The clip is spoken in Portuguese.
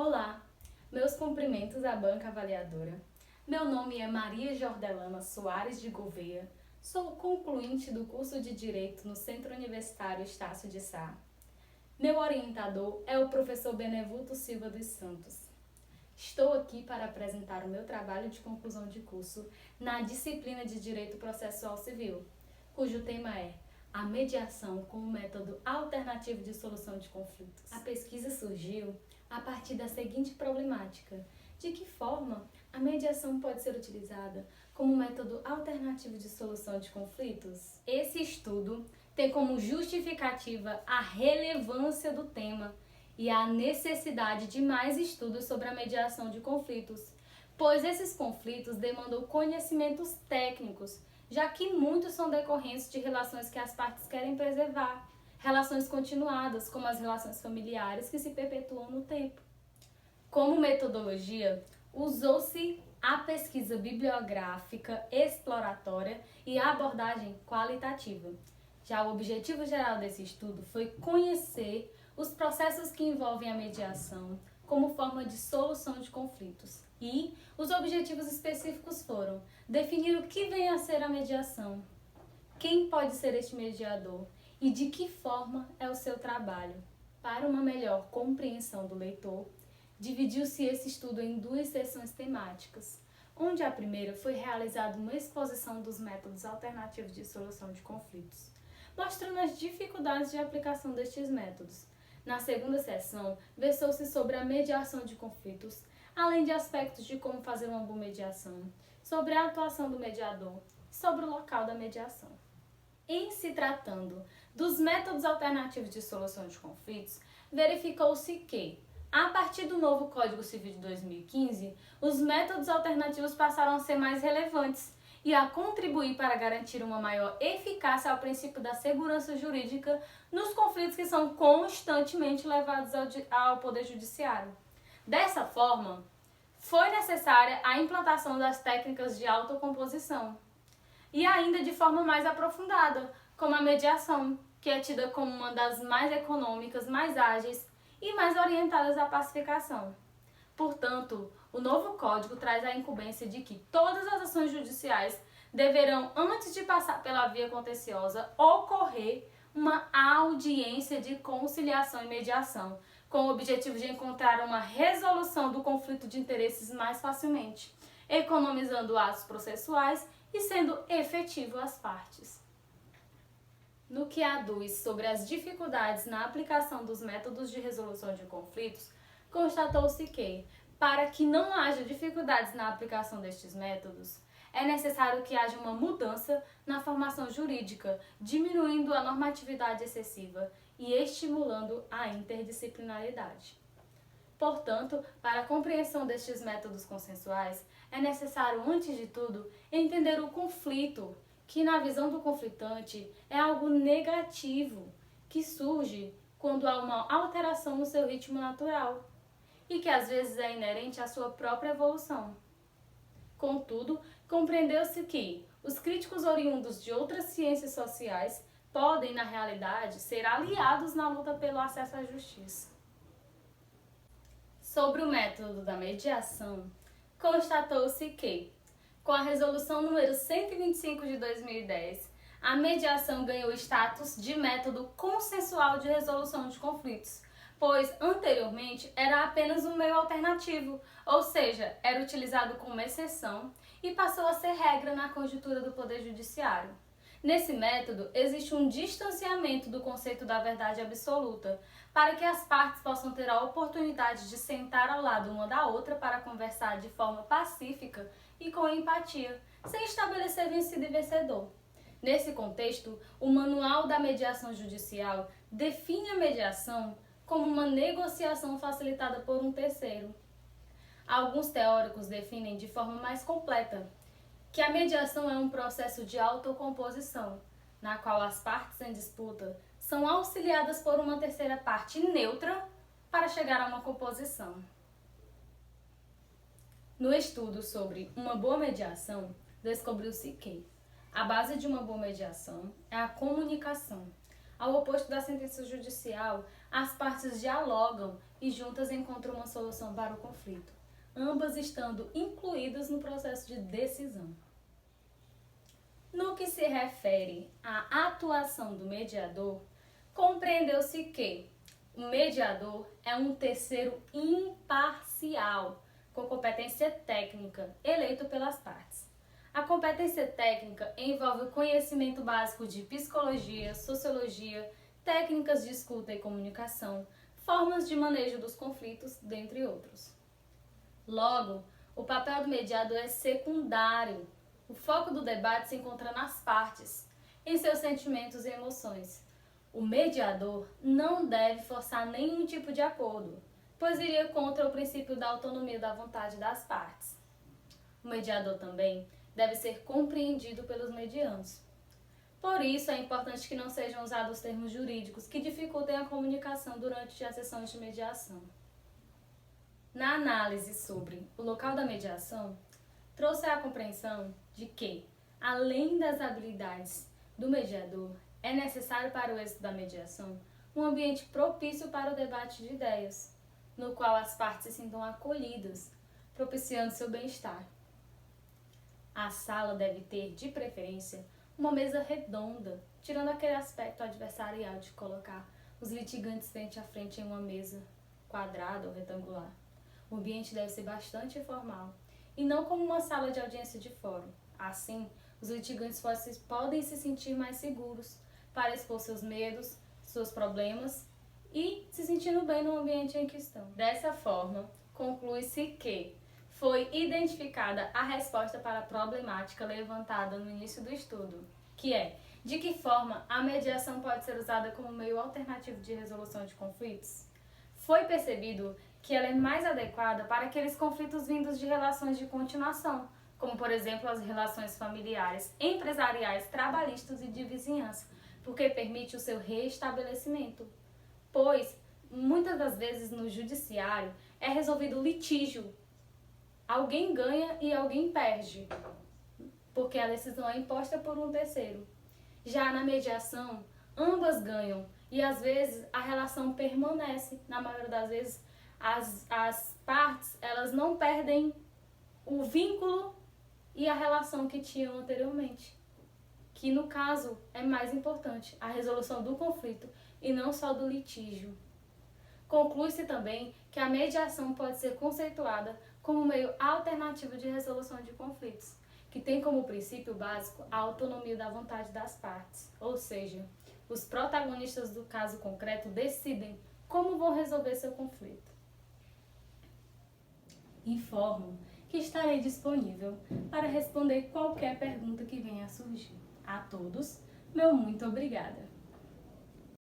Olá, meus cumprimentos à banca avaliadora. Meu nome é Maria Jordelana Soares de Gouveia, sou concluinte do curso de Direito no Centro Universitário Estácio de Sá. Meu orientador é o professor Benevuto Silva dos Santos. Estou aqui para apresentar o meu trabalho de conclusão de curso na disciplina de Direito Processual Civil, cujo tema é a mediação como método alternativo de solução de conflitos. A pesquisa surgiu a partir da seguinte problemática: de que forma a mediação pode ser utilizada como método alternativo de solução de conflitos? Esse estudo tem como justificativa a relevância do tema e a necessidade de mais estudos sobre a mediação de conflitos, pois esses conflitos demandam conhecimentos técnicos, já que muitos são decorrentes de relações que as partes querem preservar, relações continuadas, como as relações familiares que se perpetuam no tempo. Como metodologia, usou-se a pesquisa bibliográfica exploratória e a abordagem qualitativa. Já o objetivo geral desse estudo foi conhecer os processos que envolvem a mediação como forma de solução de conflitos. E os objetivos específicos foram definir o que vem a ser a mediação, quem pode ser este mediador e de que forma é o seu trabalho. Para uma melhor compreensão do leitor, dividiu-se esse estudo em duas seções temáticas, onde a primeira foi realizada uma exposição dos métodos alternativos de solução de conflitos, mostrando as dificuldades de aplicação destes métodos. Na segunda seção, versou-se sobre a mediação de conflitos, além de aspectos de como fazer uma boa mediação, sobre a atuação do mediador e sobre o local da mediação. Em se tratando dos métodos alternativos de solução de conflitos, verificou-se que, a partir do novo Código Civil de 2015, os métodos alternativos passaram a ser mais relevantes e a contribuir para garantir uma maior eficácia ao princípio da segurança jurídica nos conflitos que são constantemente levados ao Poder Judiciário. Dessa forma, foi necessária a implantação das técnicas de autocomposição e ainda de forma mais aprofundada, como a mediação, que é tida como uma das mais econômicas, mais ágeis e mais orientadas à pacificação. Portanto, o novo Código traz a incumbência de que todas as ações judiciais deverão, antes de passar pela via contenciosa, ocorrer uma audiência de conciliação e mediação, com o objetivo de encontrar uma resolução do conflito de interesses mais facilmente, economizando atos processuais e sendo efetivo às partes. No que aduz sobre as dificuldades na aplicação dos métodos de resolução de conflitos, constatou-se que, para que não haja dificuldades na aplicação destes métodos, é necessário que haja uma mudança na formação jurídica, diminuindo a normatividade excessiva e estimulando a interdisciplinaridade. Portanto, para a compreensão destes métodos consensuais, é necessário, antes de tudo, entender o conflito, que na visão do conflitante é algo negativo, que surge quando há uma alteração no seu ritmo natural e que às vezes é inerente à sua própria evolução. Contudo, compreendeu-se que os críticos oriundos de outras ciências sociais podem, na realidade, ser aliados na luta pelo acesso à justiça. Sobre o método da mediação, constatou-se que, com a Resolução número 125 de 2010, a mediação ganhou status de método consensual de resolução de conflitos, pois anteriormente era apenas um meio alternativo, ou seja, era utilizado como exceção e passou a ser regra na conjuntura do Poder Judiciário. Nesse método, existe um distanciamento do conceito da verdade absoluta, para que as partes possam ter a oportunidade de sentar ao lado uma da outra para conversar de forma pacífica e com empatia, sem estabelecer vencido e vencedor. Nesse contexto, o Manual da Mediação Judicial define a mediação como uma negociação facilitada por um terceiro. Alguns teóricos definem de forma mais completa que a mediação é um processo de autocomposição, na qual as partes em disputa são auxiliadas por uma terceira parte neutra para chegar a uma composição. No estudo sobre uma boa mediação, descobriu-se que a base de uma boa mediação é a comunicação, Ao oposto da sentença judicial, as partes dialogam e juntas encontram uma solução para o conflito, ambas estando incluídas no processo de decisão. No que se refere à atuação do mediador, compreendeu-se que o mediador é um terceiro imparcial, com competência técnica, eleito pelas partes. A competência técnica envolve o conhecimento básico de psicologia, sociologia, técnicas de escuta e comunicação, formas de manejo dos conflitos, dentre outros. Logo, o papel do mediador é secundário. O foco do debate se encontra nas partes, em seus sentimentos e emoções. O mediador não deve forçar nenhum tipo de acordo, pois iria contra o princípio da autonomia da vontade das partes. O mediador também deve ser compreendido pelos mediandos. Por isso, é importante que não sejam usados termos jurídicos que dificultem a comunicação durante as sessões de mediação. Na análise sobre o local da mediação, trouxe a compreensão de que, além das habilidades do mediador, é necessário para o êxito da mediação um ambiente propício para o debate de ideias, no qual as partes se sintam acolhidas, propiciando seu bem-estar. A sala deve ter, de preferência, uma mesa redonda, tirando aquele aspecto adversarial de colocar os litigantes frente a frente em uma mesa quadrada ou retangular. O ambiente deve ser bastante formal e não como uma sala de audiência de fórum. Assim, os litigantes podem se sentir mais seguros para expor seus medos, seus problemas e se sentindo bem no ambiente em que estão. Dessa forma, conclui-se que foi identificada a resposta para a problemática levantada no início do estudo, que é: de que forma a mediação pode ser usada como meio alternativo de resolução de conflitos? Foi percebido que ela é mais adequada para aqueles conflitos vindos de relações de continuação, como, por exemplo, as relações familiares, empresariais, trabalhistas e de vizinhança, porque permite o seu reestabelecimento. Pois, muitas das vezes no judiciário, é resolvido litígio. Alguém ganha e alguém perde, porque a decisão é imposta por um terceiro. Já na mediação, ambas ganham e às vezes a relação permanece. Na maioria das vezes, as partes elas não perdem o vínculo e a relação que tinham anteriormente, que no caso é mais importante, a resolução do conflito e não só do litígio. Conclui-se também que a mediação pode ser conceituada como meio alternativo de resolução de conflitos, que tem como princípio básico a autonomia da vontade das partes, ou seja, os protagonistas do caso concreto decidem como vão resolver seu conflito. Informo que estarei disponível para responder qualquer pergunta que venha a surgir. A todos, meu muito obrigada!